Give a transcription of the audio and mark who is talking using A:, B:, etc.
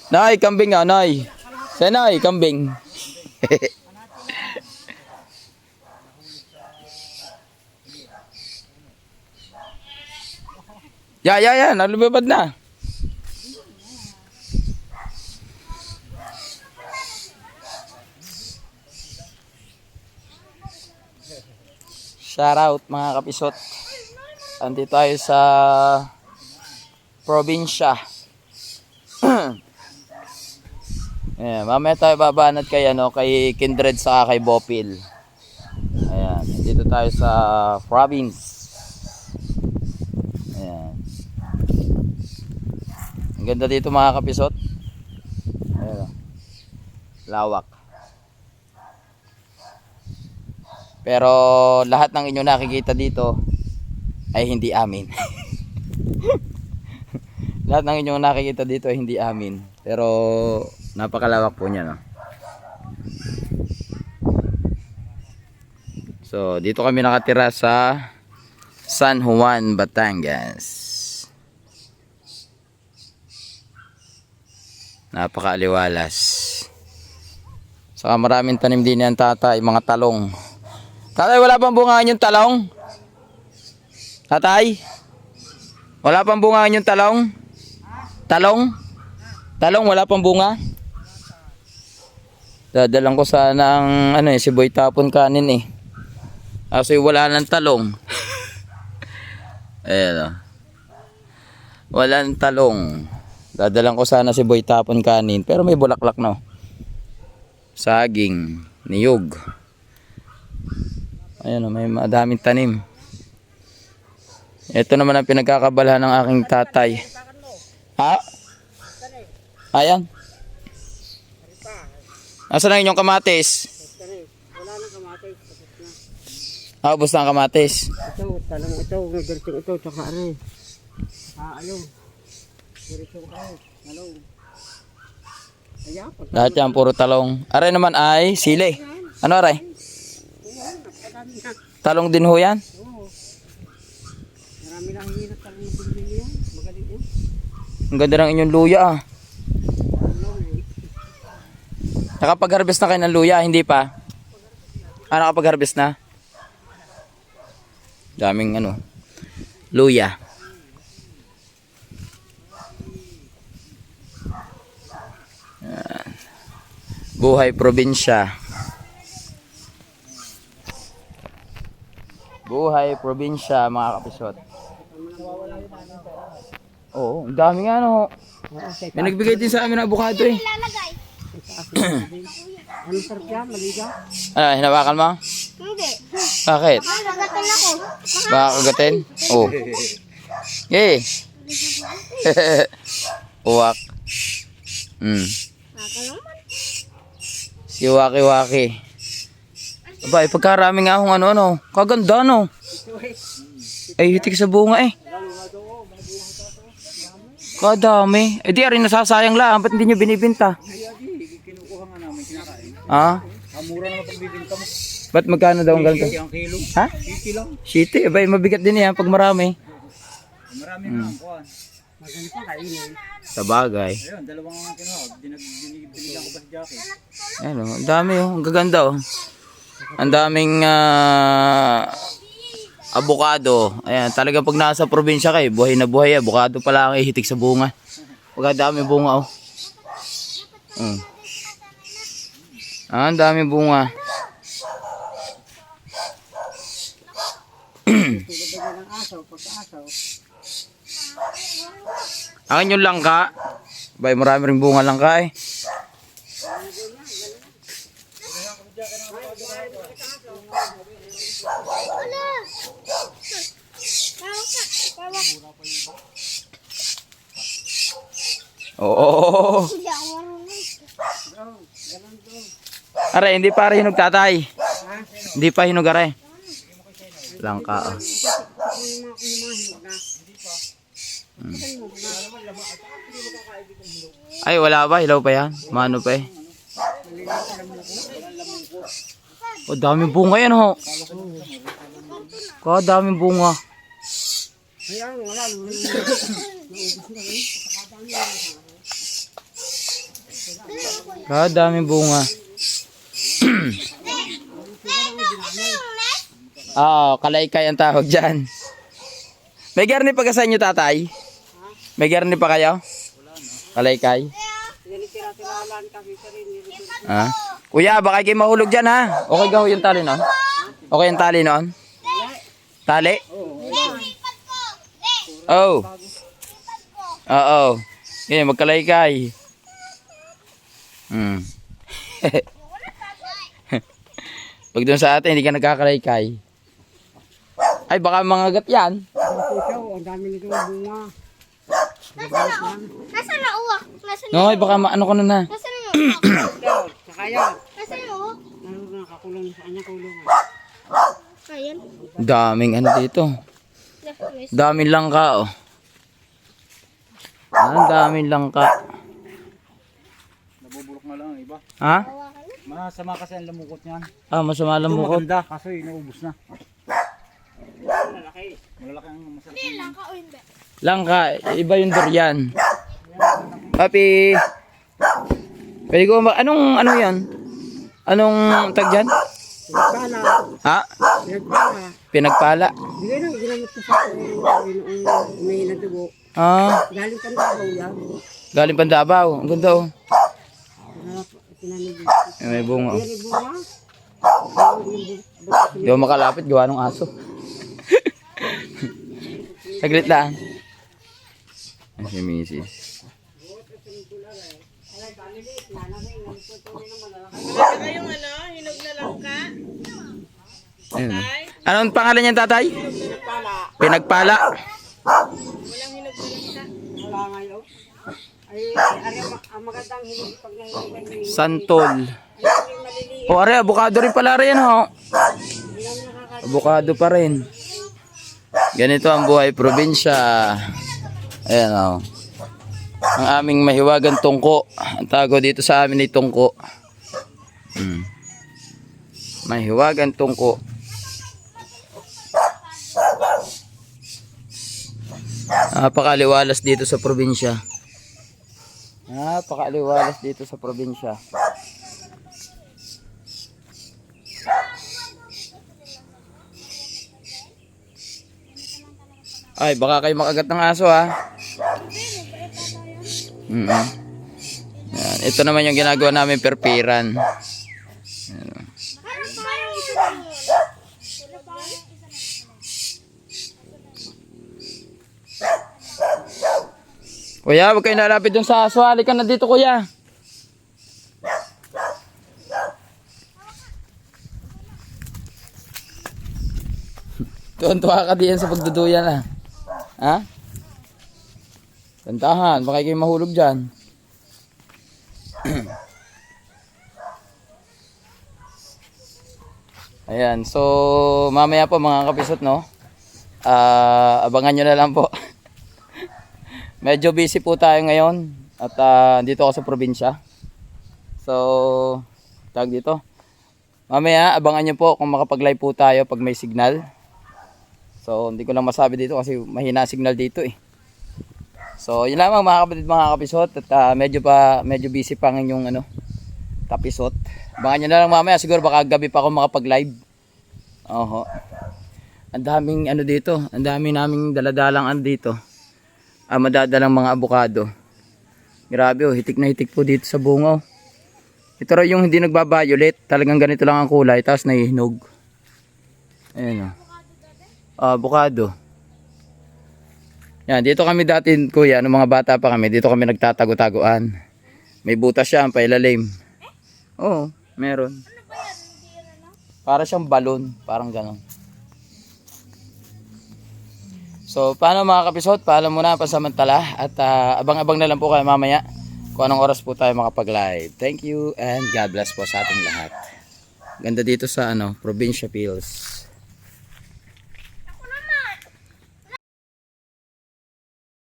A: Nay, kambing nga, nay. Senay, kambing. Ya, nalubabad na. Shout out mga kapisot. Andito tayo sa probinsya. Ayan, mamaya tayo babanat kay kay Kindred sa kay Bopil. Ayan, dito tayo sa province. Ayan. Ang ganda dito mga kapisot. Ayan. Lawak. Pero lahat ng inyo nakikita dito ay hindi amin. Lahat ng inyong nakikita dito ay hindi amin. Pero napakalawak po niya, no? So, dito kami nakatira sa San Juan, Batangas. Napakaaliwalas. Saka maraming tanim din yan, tatay, mga talong. Tatay, wala pang bungaan yung talong? Tatay? Wala pang bungaan yung talong? Talong? Talong, wala pang bunga? Dadalang ko sana ang siboy tapon kanin eh. Kasi wala nang talong. Ayan o. Wala nang talong. Dadalang ko sana siboy tapon kanin. Pero may bulaklak no. Saging, niyog. Ayan o, may madaming tanim. Ito naman ang pinagkakabalahan ng aking tatay. Ha? Ayan. Nasaan ang inyong kamatis?
B: Wala nang kamatis.
A: Ubos na ang kamatis.
B: Ito, talong ito, garsing ito, tsaka aray. Ayun. Diretso kayo, talong. Ayan,
A: Lahat yan, puro talong. Aray naman ay sili. Ano aray? Talong din ho yan?
B: oo. Marami lang hindi na talong na binili yan. Magaling yan.
A: Ang ganda ng inyong luya ah. Nakapag-harvest na kayo ng luya, hindi pa? Nakapag-harvest na? Daming luya. Yan. Buhay probinsya. Buhay probinsya mga kapisot. Oo, ang dami nga May nagbigay din sa amin ng avocado eh.
B: Ano sarap yan, maliga?
A: Hinawakan mo?
C: Hindi.
A: Bakit?
C: Magagatin ako.
A: Baka kagatin? Oo. Eh. Uwak.
C: Ako naman.
A: Si Waki Waki. Aba, pagkarami nga akong kaganda Ay, hitik sa bunga eh. Kadami. Eh di rin nasasayang lang. Ba't hindi nyo binibinta?
B: Kinukuha nga namin, kinakain.
A: Ha?
B: Mura naman pag bibinta mo.
A: Ba't magkano daw ang ganito?
B: Ang kilo.
A: Ha?
B: 50 lang.
A: Shitty. Aba, mabigat din yan pag marami.
B: Marami na ang kuhan. Magaling pa kainin.
A: Sa bagay.
B: Ayun, dalawang ang kinuha. Binigyan ko pa si Jackie.
A: Ayan ang dami Ang gaganda Ang daming abukado. Ayan, talagang pag nasa probinsya kayo, buhay na buhay. Abukado pala ang ihitik sa bunga. Pagkadami bunga ang dami bunga.
B: Tulad ng asaw, pagka-asaw.
A: Ang inyong langka. Bay, marami rin bunga langka eh.
C: Wala. Tawag.
A: Oo.
C: Hindi ako marunong.
A: Aray, hindi pa rin hinog tatay. Hindi pa hinog aray. Langka Ay, wala ba? Hilaw pa yan? Mano pa eh. Daming bunga yan Daming bunga.
B: Ayan, wala.
A: Daming bunga. Kalaykay ang tawag dyan. May garni pa ka sa inyo, tatay? May garni pa kayo? Kalaykay?
B: Yan tira-tiralan kasi sa rin.
A: Kuya, baka kayo mahulog dyan, ha? Okay ka yung tali noon? Okay yung tali noon? Tali? Oh. Oo. Okay, magkalaykay. Pag doon sa atin, hindi ka nagkakalaykay. Ay, baka mangagat yan.
B: Ang dami nito bunga.
C: Nasaan na uwak? Nasaan
A: No, ay, baka ano ko na.
C: Nasaan na uwak?
B: Saka yan.
C: Nasaan na uwak?
B: Nakakulong sa kanya kulungan.
C: Ayan.
A: Daming ano dito. Daming langka, oh. Ang daming langka.
B: Nabubulok na lang ang iba.
A: Ha?
B: Masama kasi ang lamukot niyan.
A: Masama lang
B: Ito
A: bukod.
B: maganda kaso inuubos na. Malalaki. Malalaki ang masarap.
C: Hindi lang ka o hindi?
A: Langka, iba yung durian. Papi. Pwede ko anong ano yan? Anong tag dyan?
B: Pinagpala.
A: Ha?
B: Pinagpala.
A: Pinagpala.
B: Bigay na, ginamit ko sa noong may natubo. Galing pa na yan.
A: Galing Pandabaw. Ang ganda, oh.
B: Tinanong
A: May bunga, oh.
B: yan yung bunga.
A: Di ako makalapit, gawa ng aso. Saglit lang. Ay, si Mrs. Ayun. Anong pangalan niyan, tatay? Pinagpala.
B: Wala ngayon. Ay, ang magandang hinog pag nahinog.
A: Santol. O, are, abukado rin pala rin, ho. Abukado pa rin. Ganito ang buhay probinsya. Ayan, o. Ang aming mahiwagang tungko. Ang tago dito sa amin ay tungko. Mahiwagang tungko. Napakaliwalas dito sa probinsya. Napakaliwalas dito sa probinsya. Ay, baka kayo makagat ng aso, ha. Yan. Ito naman yung ginagawa namin, perpiran. Yan. Kuya, huwag kayo nalapit dun sa aso. Halika na dito, kuya. Tuwan-tuwa ka diyan sa pagduduyan, ha? Ha? Tantahan, baka kayo mahulog dyan. Ayan, so mamaya po mga kapisot, no? Abangan nyo na lang po. Medyo busy po tayo ngayon at dito ako sa probinsya. So, tag dito. Mamaya, abangan nyo po kung makapag-live po tayo pag may signal. So, hindi ko lang masabi dito kasi mahina signal dito, eh. So, yun lamang mga kapatid, mga kapisot. At medyo busy pa ng inyong kapisot. Abangan nyo na lang mamaya. Siguro baka gabi pa ako makapag-live. Oho. Ang daming dito. Ang daming naming daladalang dito. Madadalang mga abukado. Grabe, oh, hitik na hitik po dito sa bunga. Ito raw yung hindi nagbabayulit. Talagang ganito lang ang kulay, tapos nahihinog. Ayan, oh. Abukado. Yan, dito kami dati, kuya, nung mga bata pa kami, dito kami nagtatago-taguan. May butas siya, pailalim. Oo, meron. Para siyang balon, parang ganon. So, paano mga kapisot? Paalam muna pansamantala at abang-abang na lang po kayo mamaya kung anong oras po tayo makapag-live. Thank you and God bless po sa ating lahat. Ganda dito sa Provincia Pills.